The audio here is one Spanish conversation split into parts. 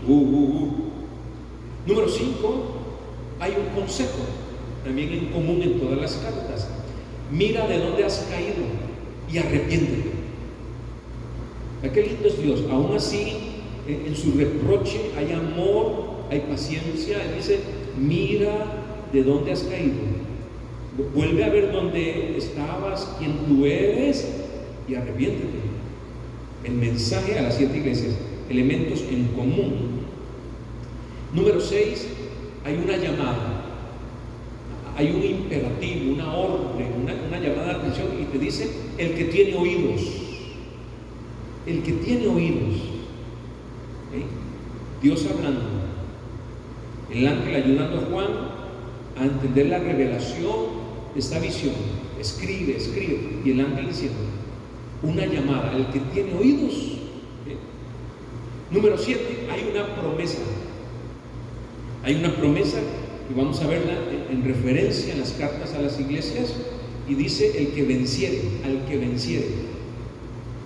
Número 5, hay un consejo también en común en todas las cartas. Mira de dónde has caído y arrepiéntete. Qué lindo es Dios. Aún así, en su reproche hay amor, hay paciencia. Él dice, mira de dónde has caído, vuelve a ver dónde estabas, quién tú eres, y arrepiéntete. El mensaje a las 7 iglesias, elementos en común. Número 6, hay una llamada, hay un imperativo, una orden, una llamada de atención, y te dice, el que tiene oídos, el que tiene oídos. ¿Okay? Dios hablando, el ángel ayudando a Juan a entender la revelación de esta visión. Escribe, y el ángel diciendo, una llamada, el que tiene oídos. ¿Okay? Número 7, hay una promesa. Hay una promesa, y vamos a verla en referencia en las cartas a las iglesias, y dice, el que venciere, al que venciere.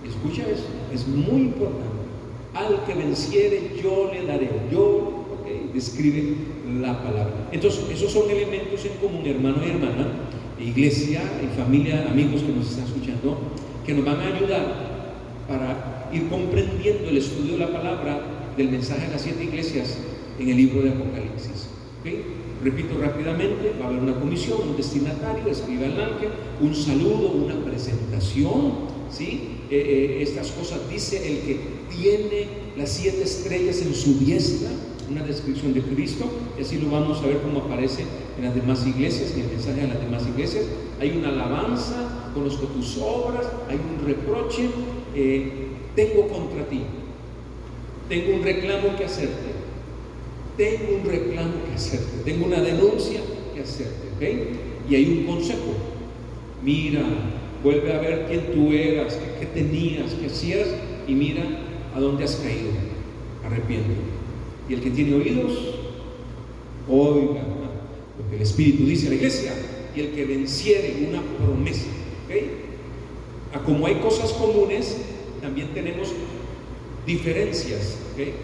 Escucha eso, es muy importante. Al que venciere yo le daré. Yo, describe la palabra. Entonces, esos son elementos en común, hermano y hermana, iglesia y familia, amigos que nos están escuchando, que nos van a ayudar para ir comprendiendo el estudio de la palabra del mensaje a las 7 iglesias en el libro de Apocalipsis. ¿Okay? Repito rápidamente, va a haber una comisión, un destinatario, escribe al ángel, un saludo, una presentación, ¿sí? Estas cosas dice el que tiene las 7 estrellas en su diestra, una descripción de Cristo, y así lo vamos a ver cómo aparece en las demás iglesias, en el mensaje a las demás iglesias. Hay una alabanza, conozco tus obras, hay un reproche, tengo contra ti, tengo un reclamo que hacerte, tengo una denuncia que hacerte, ¿okay? Y hay un consejo, mira, vuelve a ver quién tú eras, qué tenías, qué hacías, y mira a dónde has caído, arrepiéntete. Y el que tiene oídos, oiga lo que el Espíritu dice a la iglesia. Y el que venciere, una promesa. ¿Okay? Como hay cosas comunes, también tenemos diferencias. ¿Okay?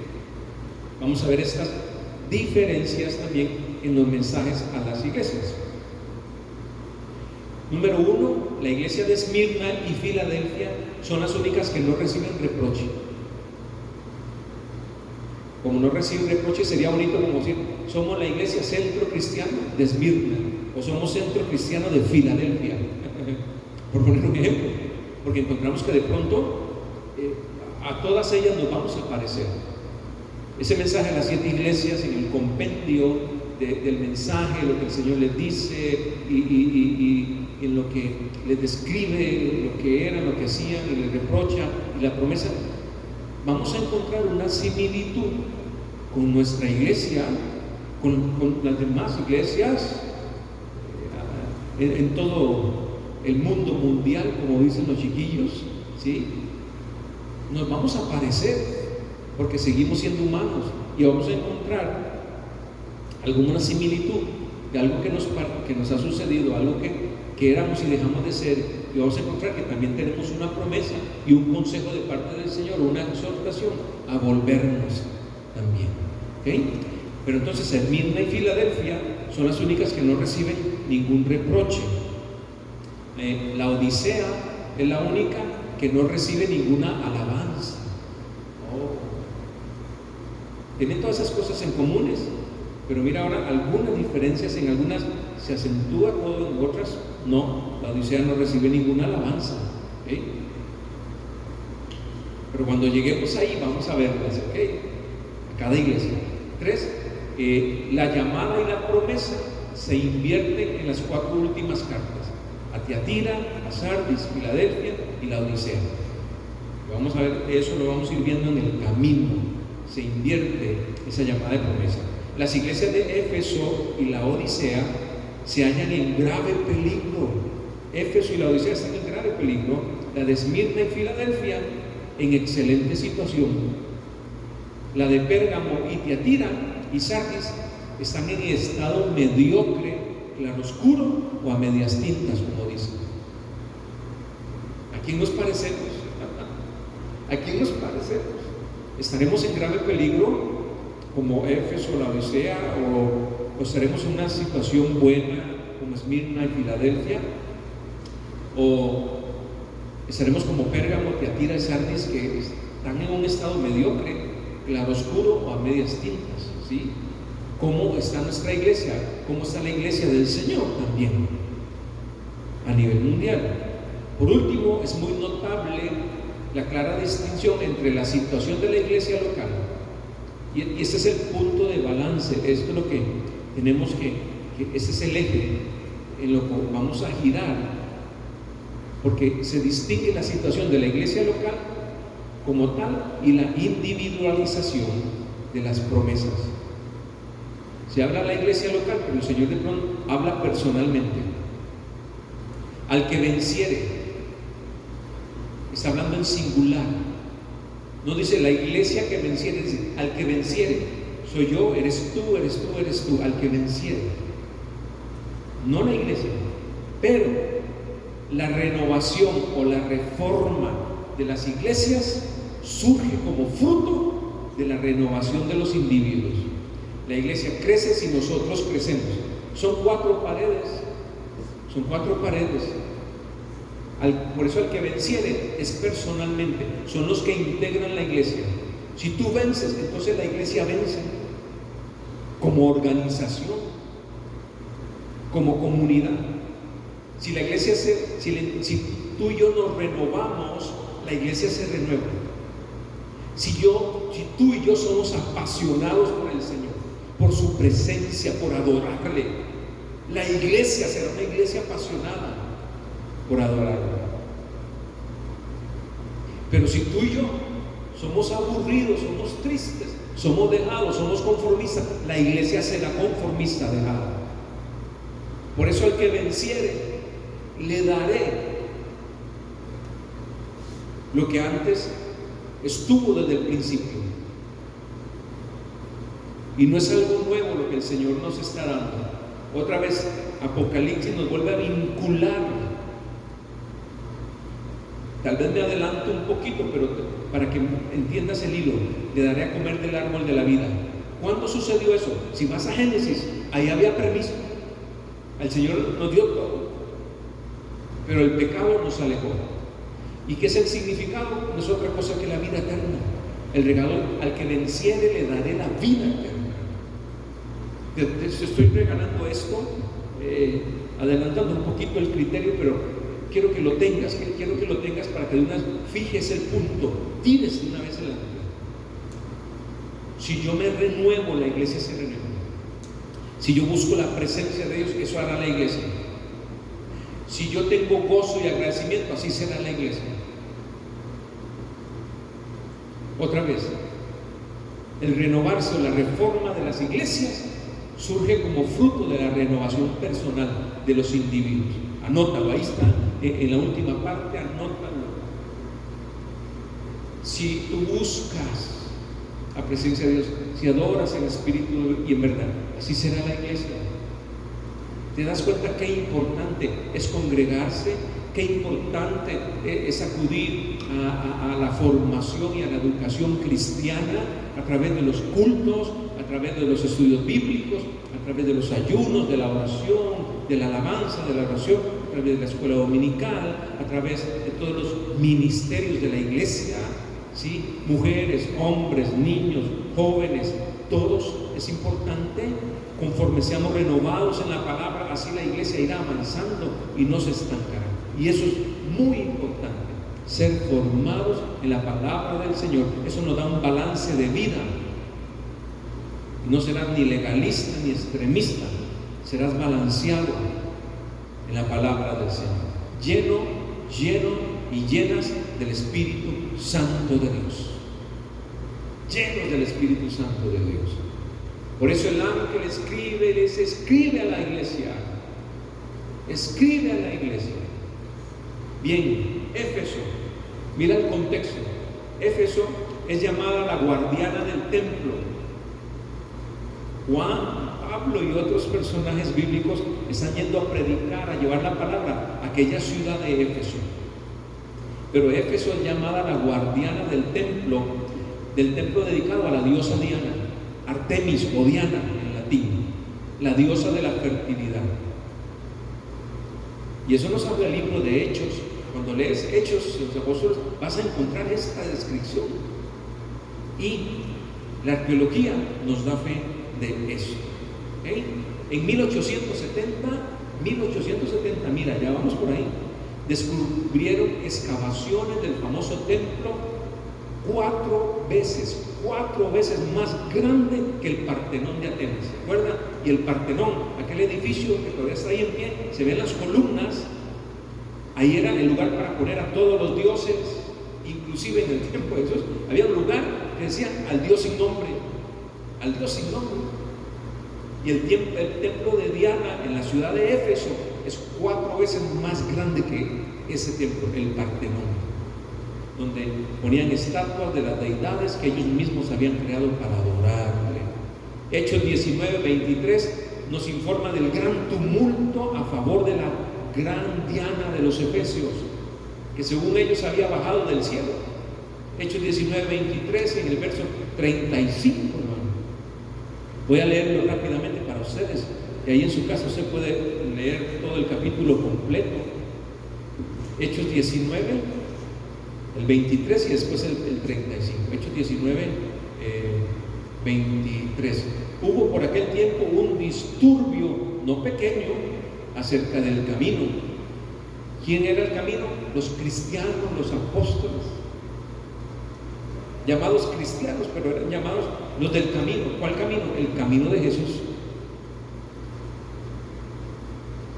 Vamos a ver estas diferencias también en los mensajes a las iglesias. Número 1, la iglesia de Esmirna y Filadelfia son las únicas que no reciben reproche. Como no reciben reproche, sería bonito como decir, somos la iglesia centro cristiano de Esmirna, o somos centro cristiano de Filadelfia, por poner un ejemplo, porque encontramos que de pronto a todas ellas nos vamos a parecer. Ese mensaje a las 7 iglesias, en el compendio del mensaje, lo que el Señor les dice, y en lo que les describe lo que eran, lo que hacían, y les reprocha, y la promesa, vamos a encontrar una similitud con nuestra iglesia, con las demás iglesias en todo el mundo mundial, como dicen los chiquillos, ¿sí? Nos vamos a parecer, porque seguimos siendo humanos, y vamos a encontrar alguna similitud de algo que nos ha sucedido, algo que éramos y dejamos de ser, y vamos a encontrar que también tenemos una promesa y un consejo de parte del Señor, una exhortación a volvernos también. ¿Okay? Pero entonces Esmirna y Filadelfia son las únicas que no reciben ningún reproche. La Odisea es la única que no recibe ninguna alabanza. Tienen todas esas cosas en comunes, pero mira ahora algunas diferencias, en algunas se acentúa todo, en otras no. La Odisea no recibe ninguna alabanza. ¿Okay? Pero cuando lleguemos ahí vamos a verlas, ¿okay? A cada iglesia. 3, la llamada y la promesa se invierten en las 4 últimas cartas: a Tiatira, a Sardis, Filadelfia y la Odisea. Vamos a ver, eso lo vamos a ir viendo en el camino. Se invierte esa llamada de promesa. Las iglesias de Éfeso y la Odisea se hallan en grave peligro. Éfeso y la Odisea están en grave peligro. La de Esmirna y Filadelfia en excelente situación. La de Pérgamo y Tiatira y Sardis están en estado mediocre, claroscuro o a medias tintas, como dicen. ¿A quién nos parecemos? ¿A quién nos parecemos? ¿Estaremos en grave peligro como Éfeso, la Odisea, o estaremos en una situación buena como Esmirna y Filadelfia, o estaremos como Pérgamo, Tiatira y Sardis, que están en un estado mediocre, claroscuro o a medias tintas, ¿sí? ¿Cómo está nuestra iglesia? ¿Cómo está la iglesia del Señor también a nivel mundial? Por último, es muy notable la clara distinción entre la situación de la iglesia local, y ese es el punto de balance. Esto es lo que tenemos ese es el eje en lo que vamos a girar, porque se distingue la situación de la iglesia local como tal y la individualización de las promesas. Se habla de la iglesia local, pero el Señor de pronto habla personalmente. Al que venciere, está hablando en singular. No dice la iglesia que venciere, dice al que venciere. Soy yo, eres tú, eres tú, eres tú, al que venciere. No la iglesia, pero la renovación o la reforma de las iglesias surge como fruto de la renovación de los individuos. La iglesia crece si nosotros crecemos. Son cuatro paredes. Por eso el que venciere es personalmente. Son los que integran la iglesia. Si tú vences, entonces la iglesia vence. Como organización, como comunidad. Si la iglesia si tú y yo nos renovamos, la iglesia se renueva. Si tú y yo somos apasionados por el Señor, por su presencia, por adorarle, la iglesia será una iglesia apasionada por adorarle. Pero si tú y yo somos aburridos, somos tristes, somos dejados, somos conformistas, la iglesia será conformista, dejada. Por eso al que venciere le daré lo que antes estuvo desde el principio. Y no es algo nuevo lo que el Señor nos está dando. Otra vez Apocalipsis nos vuelve a vincular. Tal vez me adelanto un poquito, pero para que entiendas el hilo. Le daré a comer del árbol de la vida. ¿Cuándo sucedió eso? Si vas a Génesis, ahí había permiso. El Señor nos dio todo, pero el pecado nos alejó. ¿Y qué es el significado? No es otra cosa que la vida eterna. El regalo: al que venciere le daré la vida eterna. Te estoy regalando esto, adelantando un poquito el criterio, pero quiero que lo tengas para que de una vez fijes el punto, tires de una vez el ángulo. Si yo me renuevo, la iglesia se renueva. Si yo busco la presencia de Dios, eso hará la iglesia. Si yo tengo gozo y agradecimiento, así será la iglesia. Otra vez, el renovarse o la reforma de las iglesias surge como fruto de la renovación personal de los individuos. Anótalo, ahí está, en la última parte, anótalo. Si tú buscas la presencia de Dios, si adoras en espíritu y en verdad, así será la iglesia. ¿Te das cuenta qué importante es congregarse? Qué importante es acudir a la formación y a la educación cristiana a través de los cultos, a través de los estudios bíblicos, a través de los ayunos, de la oración, de la alabanza, de la oración, a través de la escuela dominical, a través de todos los ministerios de la iglesia, ¿sí? Mujeres, hombres, niños, jóvenes, todos. Es importante. Conforme seamos renovados en la palabra, así la iglesia irá avanzando y no se estancará. Y eso es muy importante, ser formados en la palabra del Señor. Eso nos da un balance de vida. No serás ni legalista ni extremista, serás balanceado en la palabra del Señor, lleno y llenas del Espíritu Santo de Dios, llenos del Espíritu Santo de Dios. Por eso el ángel escribe a la iglesia. Escribe a la iglesia. Bien, Éfeso, mira el contexto. Éfeso es llamada la guardiana del templo. Juan, Pablo y otros personajes bíblicos están yendo a predicar, a llevar la palabra a aquella ciudad de Éfeso. Pero Éfeso es llamada la guardiana del templo dedicado a la diosa Diana, Artemis o Diana en latín, la diosa de la fertilidad. Y eso nos habla el libro de Hechos. Cuando lees Hechos de los Apóstoles vas a encontrar esta descripción. Y la arqueología nos da fe de eso. ¿Okay? En 1870, mira, ya vamos por ahí, descubrieron excavaciones del famoso templo 4 veces más grande que el Partenón de Atenas. ¿Se acuerdan? Y el Partenón, aquel edificio que todavía está ahí en pie, se ven las columnas. Ahí era el lugar para poner a todos los dioses. Inclusive en el tiempo de Jesús había un lugar que decía al Dios sin nombre, al Dios sin nombre. Y el templo de Diana en la ciudad de Éfeso es 4 veces más grande que ese templo, el Partenón, donde ponían estatuas de las deidades que ellos mismos habían creado para adorarle. Hechos 19:23 nos informa del gran tumulto a favor de la gran Diana de los Efesios, que según ellos había bajado del cielo. Hechos 19:23, en el verso 35, hermano. Voy a leerlo rápidamente para ustedes, y ahí en su casa usted puede leer todo el capítulo completo. Hechos 19, el 23 y después el 35. Hechos 19, 23. Hubo por aquel tiempo un disturbio no pequeño acerca del camino. ¿Quién era el camino? Los cristianos, los apóstoles, llamados cristianos, pero eran llamados los del camino. ¿Cuál camino? El camino de Jesús.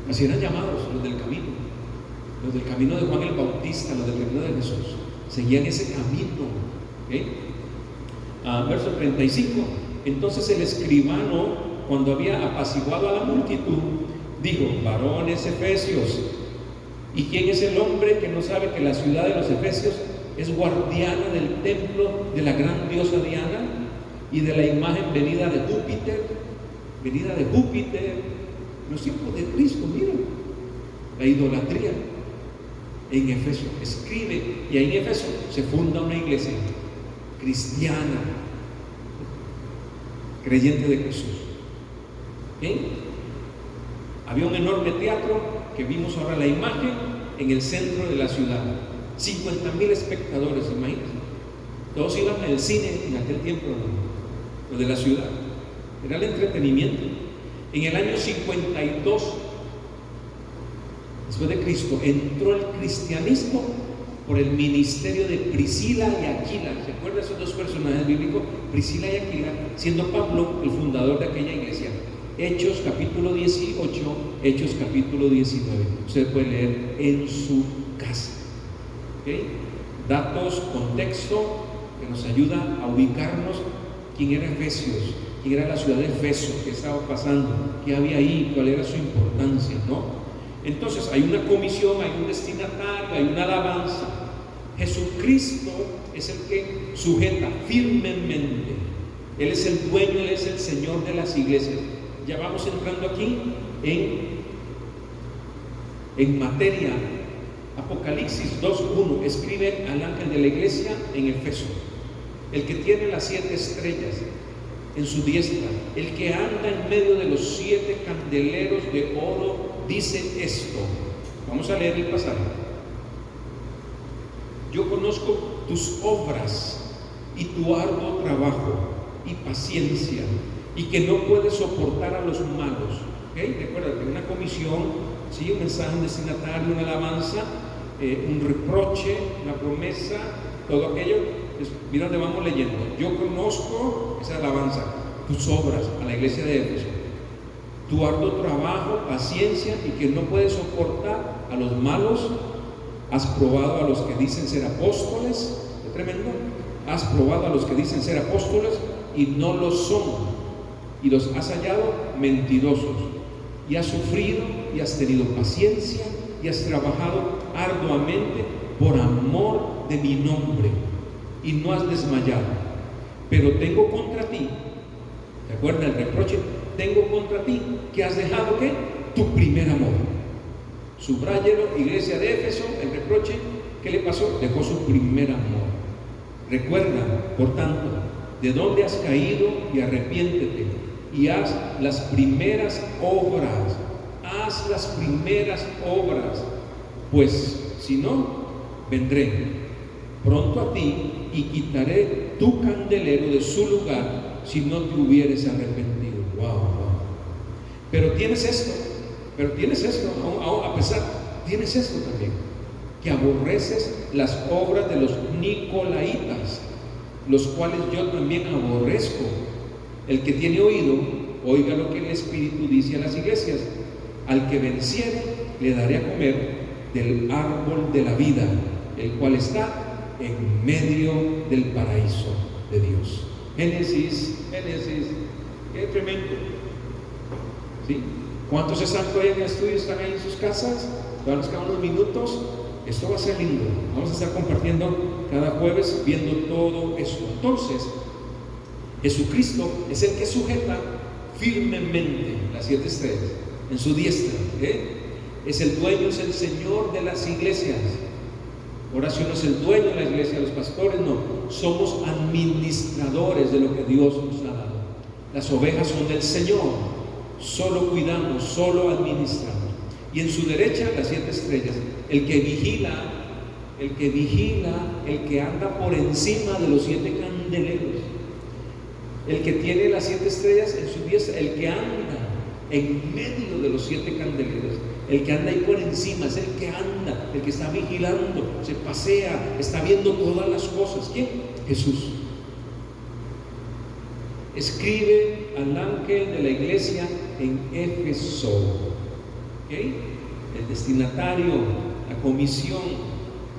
Así eran llamados los del camino de Juan el Bautista, los del camino de Jesús. Seguían ese camino. Verso 35. Entonces el escribano, cuando había apaciguado a la multitud, dijo: varones efesios, ¿y quién es el hombre que no sabe que la ciudad de los efesios es guardiana del templo de la gran diosa Diana y de la imagen venida de Júpiter? Venida de Júpiter, los tiempos de Cristo, miren, la idolatría en Efeso. Escribe, y ahí en Efeso se funda una iglesia cristiana, creyente de Jesús. Había un enorme teatro que vimos ahora la imagen en el centro de la ciudad. 50,000 espectadores, imagínense. Todos iban al cine en aquel tiempo, lo de la ciudad. Era el entretenimiento. En el año 52 después de Cristo entró el cristianismo por el ministerio de Priscila y Aquila. ¿Se acuerdan de esos dos personajes bíblicos? Priscila y Aquila, siendo Pablo el fundador de aquella iglesia. Hechos capítulo 18, Hechos capítulo 19. Usted puede leer en su casa. ¿Okay? Datos, contexto que nos ayuda a ubicarnos. ¿Quién era Efesios? ¿Quién era la ciudad de Efeso? ¿Qué estaba pasando? ¿Qué había ahí? ¿Cuál era su importancia? ¿No? Entonces hay una comisión, hay un destinatario, hay una alabanza. Jesucristo es el que sujeta firmemente. Él es el dueño, Él es el Señor de las iglesias. Ya vamos entrando aquí en materia. Apocalipsis 2:1 escribe al ángel de la iglesia en Efeso: el que tiene las 7 estrellas en su diestra, el que anda en medio de los 7 candeleros de oro, dice esto. Vamos a leer el pasaje. Yo conozco tus obras y tu arduo trabajo y paciencia, y que no puedes soportar a los malos. Recuerda que una comisión, ¿sí? Un mensaje, un destinatario, una alabanza, un reproche, una promesa, todo aquello. Mira donde vamos leyendo. Yo conozco, esa alabanza, tus obras a la iglesia de Éfeso, tu arduo trabajo, paciencia, y que no puedes soportar a los malos. Has probado a los que dicen ser apóstoles. ¿Qué tremendo? Has probado a los que dicen ser apóstoles y no lo son, y los has hallado mentirosos. Y has sufrido y has tenido paciencia y has trabajado arduamente por amor de mi nombre, y no has desmayado. Pero tengo contra ti, ¿te acuerdas el reproche? Tengo contra ti que has dejado, ¿qué? Tu primer amor. Subráyelo, iglesia de Éfeso, el reproche. ¿Qué le pasó? Dejó su primer amor. Recuerda, por tanto, de dónde has caído y arrepiéntete y haz las primeras obras. Haz las primeras obras, pues si no, vendré pronto a ti y quitaré tu candelero de su lugar si no te hubieres arrepentido. Wow. Pero tienes esto, a pesar, tienes esto también, que aborreces las obras de los nicolaítas, los cuales yo también aborrezco. El que tiene oído, oiga lo que el Espíritu dice a las iglesias. Al que venciere, le daré a comer del árbol de la vida, el cual está en medio del paraíso de Dios. Génesis, qué tremendo. ¿Sí? ¿Cuántos están todavía en el estudio? ¿Están ahí en sus casas? Vamos a quedar unos minutos. Esto va a ser lindo. Vamos a estar compartiendo cada jueves, viendo todo eso. Entonces, Jesucristo es el que sujeta firmemente las 7 estrellas en su diestra. Es el dueño, es el Señor de las iglesias. Horacio no es el dueño de la iglesia, los pastores no. Somos administradores de lo que Dios nos ha dado. Las ovejas son del Señor. Solo cuidamos, solo administramos. Y en su derecha las 7 estrellas. El que vigila, el que anda por encima de los 7 candeleros. El que tiene las 7 estrellas en su diestra, el que anda en medio de los 7 candeleros, el que anda ahí por encima, es el que anda, el que está vigilando, se pasea, está viendo todas las cosas. ¿Quién? Jesús. Escribe al ángel de la iglesia en Éfeso. ¿Okay? El destinatario, la comisión.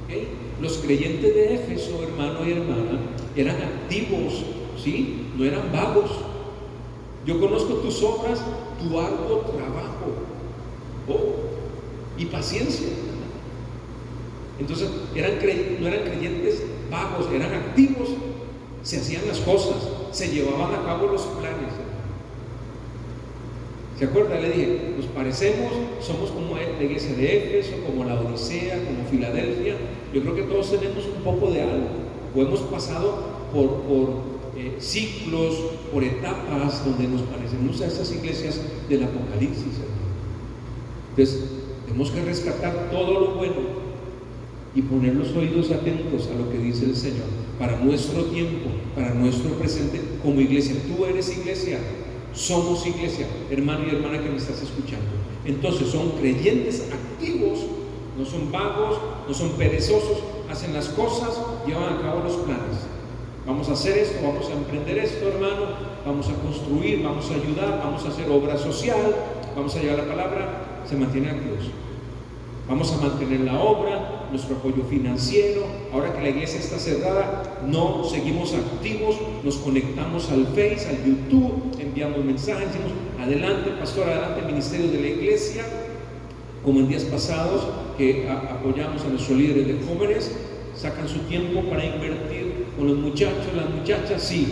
¿Okay? Los creyentes de Éfeso, hermano y hermana, eran activos, ¿sí? No eran vagos. Yo conozco tus obras, tu arduo trabajo, y paciencia. Entonces no eran creyentes vagos, eran activos, se hacían las cosas, se llevaban a cabo los planes. ¿Se acuerda? Le dije, nos parecemos, somos como la iglesia de Éfeso, como la Odisea, como Filadelfia. Yo creo que todos tenemos un poco de algo, o hemos pasado por ciclos, por etapas donde nos parecemos a esas iglesias del Apocalipsis, hermano. Entonces tenemos que rescatar todo lo bueno y poner los oídos atentos a lo que dice el Señor para nuestro tiempo, para nuestro presente como iglesia. Tú eres iglesia, somos iglesia, hermano y hermana que me estás escuchando. Entonces son creyentes activos, no son vagos, no son perezosos, hacen las cosas, llevan a cabo los planes. Vamos a hacer esto, vamos a emprender esto, hermano, vamos a construir, vamos a ayudar, vamos a hacer obra social, vamos a llevar la palabra, se mantienen activos. Vamos a mantener la obra, nuestro apoyo financiero. Ahora que la iglesia está cerrada, no seguimos activos, nos conectamos al Face, al YouTube, enviamos mensajes, decimos, adelante, pastor, adelante, ministerio de la iglesia, como en días pasados que apoyamos a nuestros líderes de jóvenes, sacan su tiempo para invertir con los muchachos, las muchachas. Sí,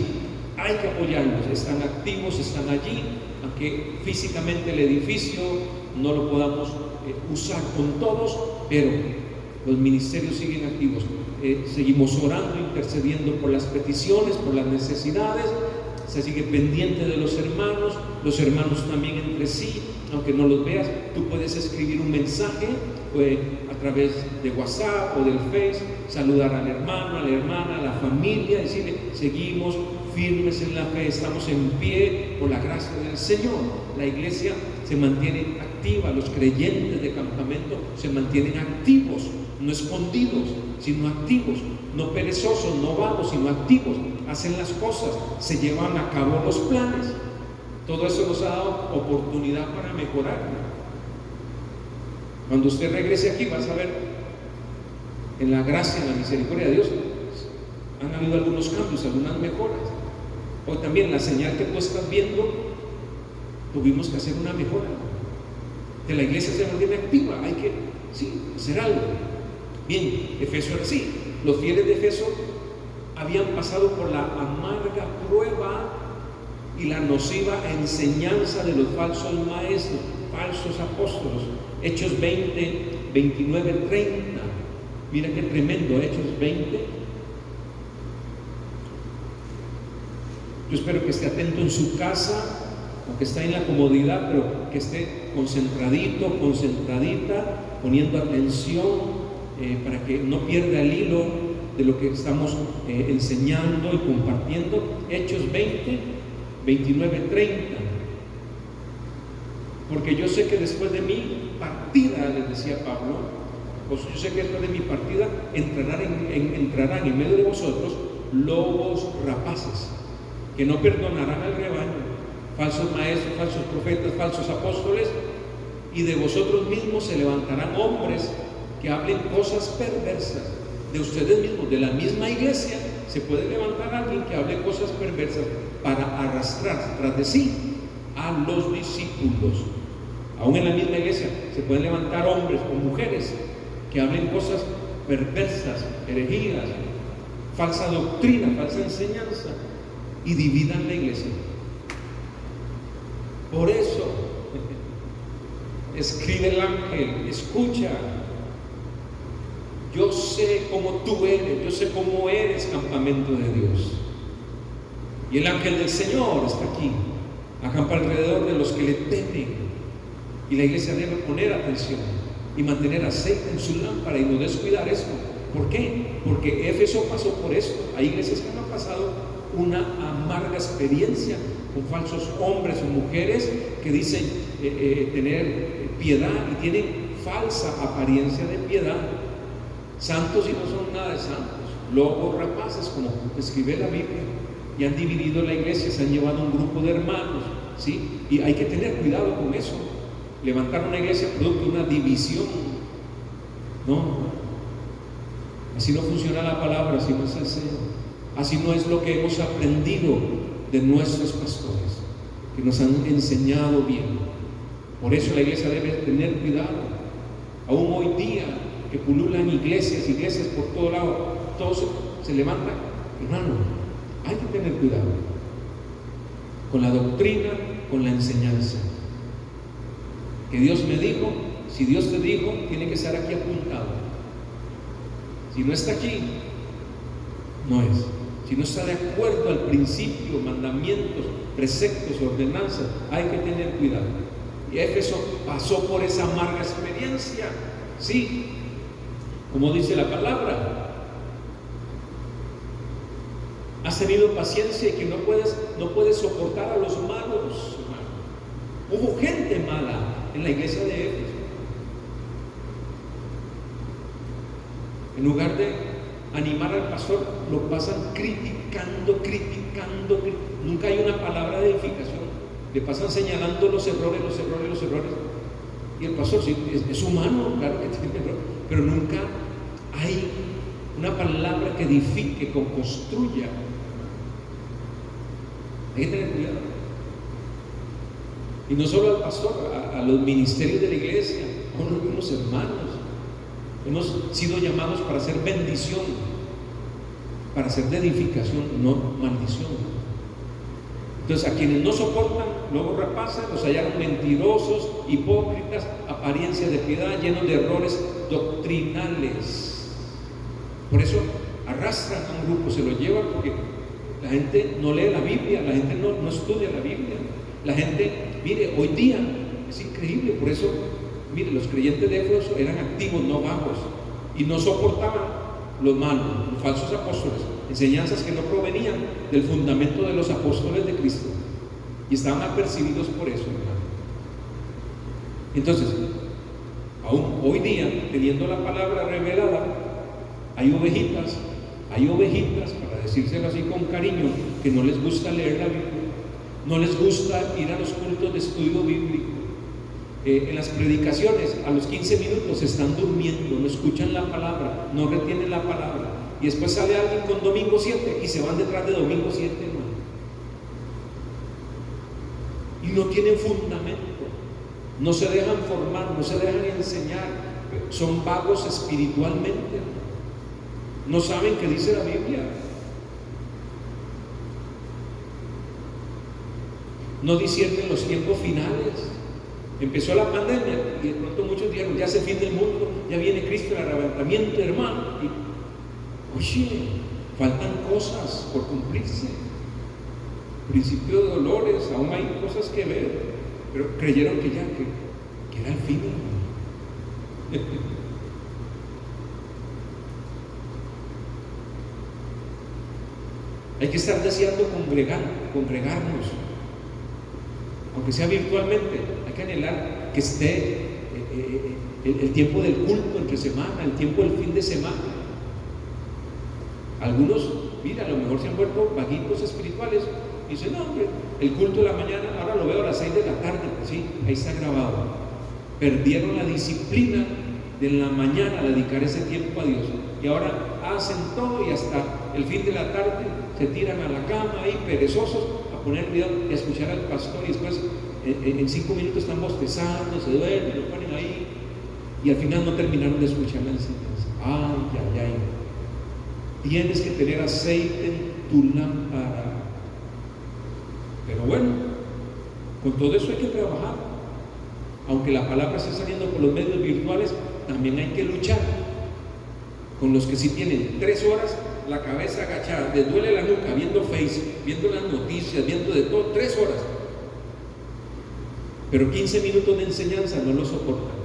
hay que apoyarlos, están activos, están allí, aunque físicamente el edificio no lo podamos usar con todos, pero los ministerios siguen activos. Seguimos orando, intercediendo por las peticiones, por las necesidades, se sigue pendiente de los hermanos también entre sí, aunque no los veas, tú puedes escribir un mensaje a través de WhatsApp o del Face, saludar al hermano, a la hermana, a la familia, decirle, seguimos firmes en la fe, estamos en pie por la gracia del Señor. La iglesia se mantiene activa, los creyentes de campamento se mantienen activos, no escondidos, sino activos, no perezosos, no vagos, sino activos, hacen las cosas, se llevan a cabo los planes. Todo eso nos ha dado oportunidad para mejorar. Cuando usted regrese aquí, vas a ver en la gracia, en la misericordia de Dios, han habido algunos cambios, algunas mejoras. Hoy también la señal que tú estás viendo, tuvimos que hacer una mejora. Que la iglesia se mantiene activa, hay que, sí, hacer algo. Bien, Efeso era así. Los fieles de Efeso habían pasado por la amarga prueba y la nociva enseñanza de los falsos maestros, falsos apóstolos. Hechos 20, 29, 30. Mira qué tremendo, Hechos 20. Yo espero que esté atento en su casa, aunque está en la comodidad, pero que esté concentradito, concentradita, poniendo atención para que no pierda el hilo de lo que estamos enseñando y compartiendo. Hechos 20, 29, 30. Porque yo sé que después de mi partida, les decía Pablo, pues yo sé que después de mi partida entrarán en medio de vosotros lobos rapaces, que no perdonarán al rebaño, falsos maestros, falsos profetas, falsos apóstoles, y de vosotros mismos se levantarán hombres que hablen cosas perversas. De ustedes mismos, de la misma iglesia, se puede levantar alguien que hable cosas perversas para arrastrar tras de sí a los discípulos. Aún en la misma iglesia se pueden levantar hombres o mujeres que hablen cosas perversas, herejías, falsa doctrina, falsa enseñanza, y dividan la iglesia. Por eso escribe el ángel: escucha, yo sé cómo tú eres, yo sé cómo eres, campamento de Dios. Y el ángel del Señor está aquí, acampa alrededor de los que le temen. Y la iglesia debe poner atención y mantener aceite en su lámpara y no descuidar eso. ¿Por qué? Porque Éfeso pasó por esto. Hay iglesias que han pasado una amarga experiencia con falsos hombres o mujeres que dicen tener piedad y tienen falsa apariencia de piedad, santos y no son nada de santos, lobos rapaces, como escribe la Biblia, y han dividido la iglesia, se han llevado un grupo de hermanos, ¿sí? Y hay que tener cuidado con eso. Levantar una iglesia producto de una división, no, así no funciona la palabra, así no es el Señor, así no es lo que hemos aprendido de nuestros pastores, que nos han enseñado bien. Por eso la iglesia debe tener cuidado. Aún hoy día que pululan iglesias por todo lado, todos se levantan. Hermano, hay que tener cuidado con la doctrina, con la enseñanza. Que Dios me dijo, si Dios te dijo, tiene que estar aquí apuntado. Si no está aquí, no es. Si no está de acuerdo al principio, mandamientos, preceptos, ordenanzas, hay que tener cuidado. Y Éfeso pasó por esa amarga experiencia, sí, como dice la palabra. Has tenido paciencia y que no puedes soportar a los malos, hermano. Hubo gente mala en la iglesia de Éfeso. En lugar de animar al pastor, lo pasan criticando. Nunca hay una palabra de edificación. Le pasan señalando los errores. Y el pastor sí, es humano, claro que tiene error, pero nunca hay una palabra que edifique, que construya. Hay que tener cuidado. Y no solo al pastor, a los ministerios de la iglesia, a los mismos hermanos. Hemos sido llamados para hacer bendición, para hacer de edificación, no maldición. Entonces, a quienes no soportan, lobos rapaces, los hallaron mentirosos, hipócritas, apariencia de piedad, llenos de errores doctrinales. Por eso arrastran a un grupo, se lo llevan, porque la gente no lee la Biblia, la gente no estudia la Biblia. La gente, mire, hoy día es increíble. Por eso, mire, los creyentes de Éfeso eran activos, no vagos, y no soportaban los malos, los falsos apóstoles, enseñanzas que no provenían del fundamento de los apóstoles de Cristo, y estaban apercibidos por eso, hermano. Entonces, aún hoy día, teniendo la palabra revelada, hay ovejitas, para decírselo así con cariño, que no les gusta leer la Biblia, no les gusta ir a los cultos de estudio bíblico. En las predicaciones, a los 15 minutos están durmiendo, no escuchan la palabra, no retienen la palabra, y después sale alguien con domingo 7 y se van detrás de domingo 7, hermano. Y no tienen fundamento, no se dejan formar, no se dejan enseñar, son vagos espiritualmente, no saben qué dice la Biblia, no disciernen los tiempos finales. Empezó la pandemia y de pronto muchos dijeron: ya es el fin del mundo, ya viene Cristo, el arrebatamiento, hermano. Y, oye, faltan cosas por cumplirse. principio de dolores, aún hay cosas que ver, pero creyeron que ya, que era el fin, hermano. Hay que estar deseando congregarnos, aunque sea virtualmente. Hay que anhelar que esté el tiempo del culto entre semana, el tiempo del fin de semana. Algunos, mira, a lo mejor se han vuelto vaguitos espirituales y dicen, no, hombre, el culto de la mañana, ahora lo veo a las 6 de la tarde, pues sí, ahí está grabado. Perdieron la disciplina de la mañana dedicar ese tiempo a Dios, y ahora hacen todo y hasta el fin de la tarde se tiran a la cama ahí perezosos a poner cuidado y a escuchar al pastor, y después en 5 minutos están bostezando, se duermen, lo ponen ahí y al final no terminaron de escuchar la enseñanza. Ay, ay, ay. Tienes que tener aceite en tu lámpara. Pero bueno, con todo eso hay que trabajar. Aunque la palabra esté saliendo por los medios virtuales, también hay que luchar con los que sí tienen 3 horas la cabeza agachada, les duele la nuca viendo Facebook, viendo las noticias, viendo de todo, 3 horas. Pero 15 minutos de enseñanza no lo soportan.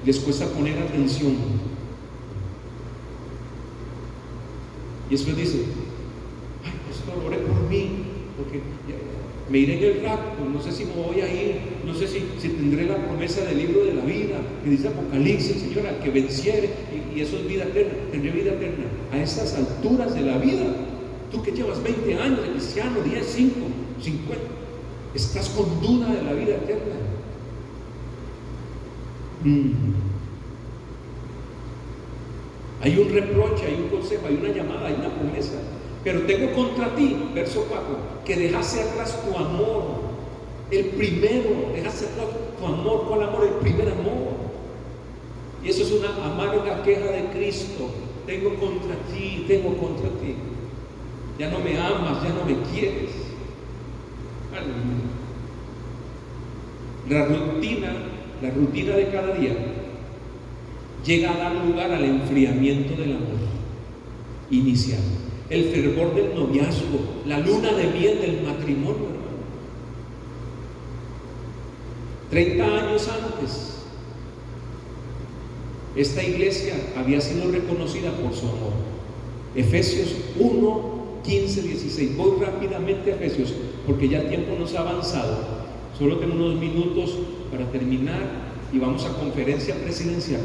Les cuesta poner atención. Y después dice, ay, pastor, ore por mí, porque me iré en el rapto, no sé si me voy a ir, no sé si tendré la promesa del libro de la vida, que dice Apocalipsis, Señor, al que venciere, y eso es vida eterna, tendré vida eterna. A estas alturas de la vida, tú que llevas 20 años de cristiano, 10, 5, 50, estás con duda de la vida eterna. Hay un reproche, hay un consejo, hay una llamada, hay una promesa. Pero tengo contra ti, verso 4, que dejaste atrás tu amor, el primero, dejaste atrás tu amor. ¿Cuál amor? El primer amor. Y eso es una amarga queja de Cristo. Tengo contra ti, ya no me amas, ya no me quieres. La rutina de cada día llega a dar lugar al enfriamiento del amor inicial, el fervor del noviazgo, la luna de miel del matrimonio, hermano. 30 años antes, esta iglesia había sido reconocida por su amor. Efesios 1, 15, 16. Voy rápidamente a Efesios porque ya el tiempo nos ha avanzado. Solo tengo unos minutos para terminar y vamos a conferencia presidencial,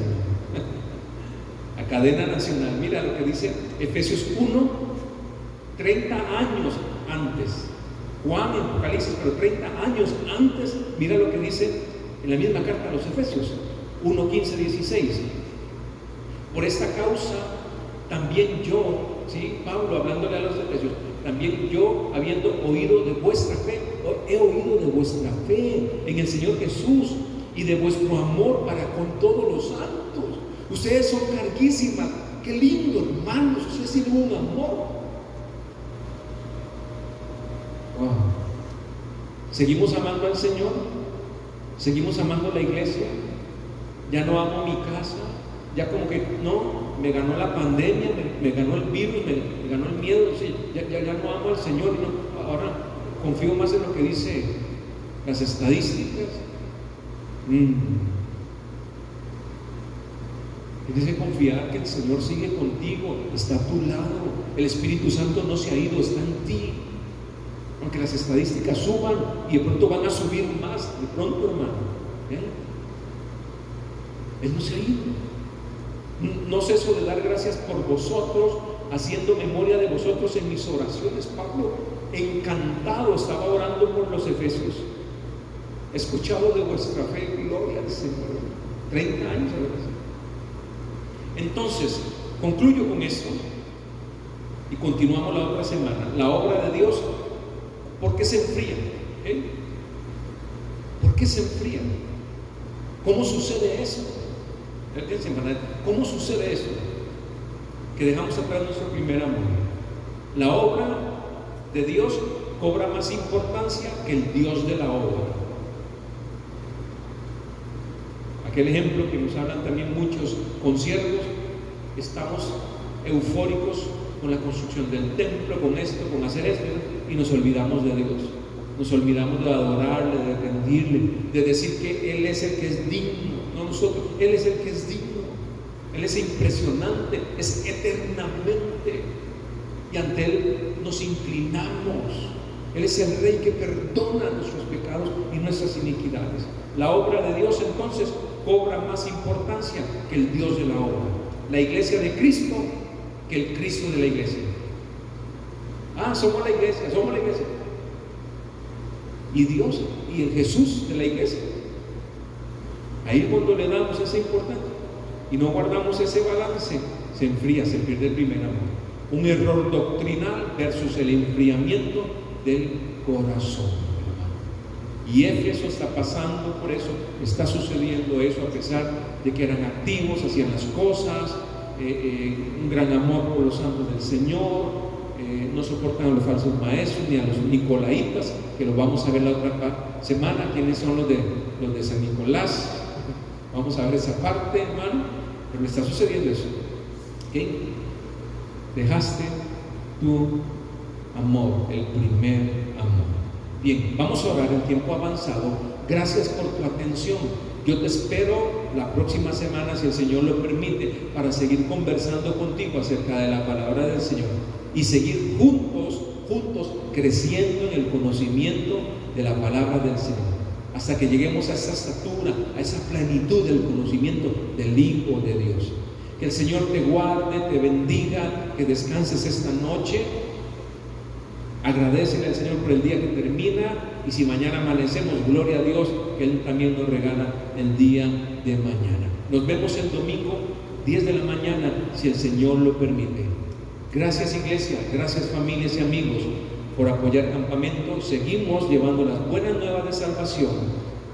a cadena nacional. Mira lo que dice Efesios 1, 30 años antes. Juan en Apocalipsis, pero 30 años antes, mira lo que dice en la misma carta a los Efesios 1, 15, 16. Por esta causa también yo, ¿sí? Pablo hablándole a los Efesios, también yo, habiendo oído de vuestra fe, he oído de vuestra fe en el Señor Jesús y de vuestro amor para con todos los santos. Ustedes son carguísimas, qué lindo, hermanos, ustedes tienen un amor. Wow. ¿Seguimos amando al Señor? ¿Seguimos amando a la iglesia? Ya no amo mi casa, ya como que no, me ganó la pandemia, me ganó el virus, me ganó el miedo, sí, ya no amo al Señor, no, ahora confío más en lo que dice las estadísticas. Tienes que confiar que el Señor sigue contigo, está a tu lado, el Espíritu Santo no se ha ido, está en ti. Aunque las estadísticas suban y de pronto van a subir más, de pronto, hermano, Él no se ha ido. No ceso de dar gracias por vosotros, haciendo memoria de vosotros en mis oraciones. Pablo, encantado, estaba orando por los efesios. He escuchado de vuestra fe, gloria al Señor. 30 años, ¿verdad? Entonces, concluyo con esto y continuamos la otra semana. La obra de Dios, ¿por qué se enfría? ¿Por qué se enfría? ¿Cómo sucede eso? ¿Cómo sucede eso? Que dejamos atrás nuestro primer amor. La obra de Dios cobra más importancia que el Dios de la obra. Aquel ejemplo que nos hablan también muchos conciertos, estamos eufóricos con la construcción del templo, con esto, con hacer esto, y nos olvidamos de Dios. Nos olvidamos de adorarle, de rendirle, de decir que Él es el que es digno, no nosotros. Él es el que es digno. Él es impresionante, es eternamente. Y ante Él nos inclinamos. Él es el Rey que perdona nuestros pecados y nuestras iniquidades. La obra de Dios entonces cobra más importancia que el Dios de la obra. La iglesia de Cristo que el Cristo de la iglesia. Somos la iglesia, somos la iglesia. Y Dios y el Jesús de la iglesia. Ahí cuando le damos esa importancia y no guardamos ese balance, se enfría, se pierde el primer amor. Un error doctrinal versus el enfriamiento del corazón. Y Éfeso está pasando por eso, está sucediendo eso, a pesar de que eran activos, hacían las cosas, un gran amor por los santos del Señor, no soportan a los falsos maestros ni a los nicolaitas, que los vamos a ver la otra semana, quiénes son los de San Nicolás. Vamos a ver esa parte, hermano, pero está sucediendo eso. ¿Okay? Dejaste tu amor, el primer amor. Bien, vamos a orar en tiempo avanzado. Gracias por tu atención. Yo te espero la próxima semana, si el Señor lo permite, para seguir conversando contigo acerca de la palabra del Señor y seguir juntos creciendo en el conocimiento de la palabra del Señor, hasta que lleguemos a esa estatura, a esa plenitud del conocimiento del Hijo de Dios. Que el Señor te guarde, te bendiga, que descanses esta noche. Agradecele al Señor por el día que termina, y si mañana amanecemos, gloria a Dios, que Él también nos regala el día de mañana. Nos vemos el domingo, 10 de la mañana, si el Señor lo permite. Gracias, iglesia, gracias, familias y amigos, por apoyar Campamento. Seguimos llevando las buenas nuevas de salvación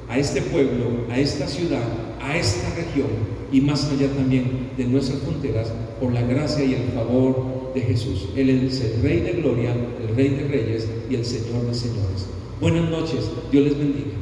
a este pueblo, a esta ciudad, a esta región y más allá también de nuestras fronteras, por la gracia y el favor de Jesús. Él es el Rey de gloria, el Rey de reyes y el Señor de señores. Buenas noches, Dios les bendiga.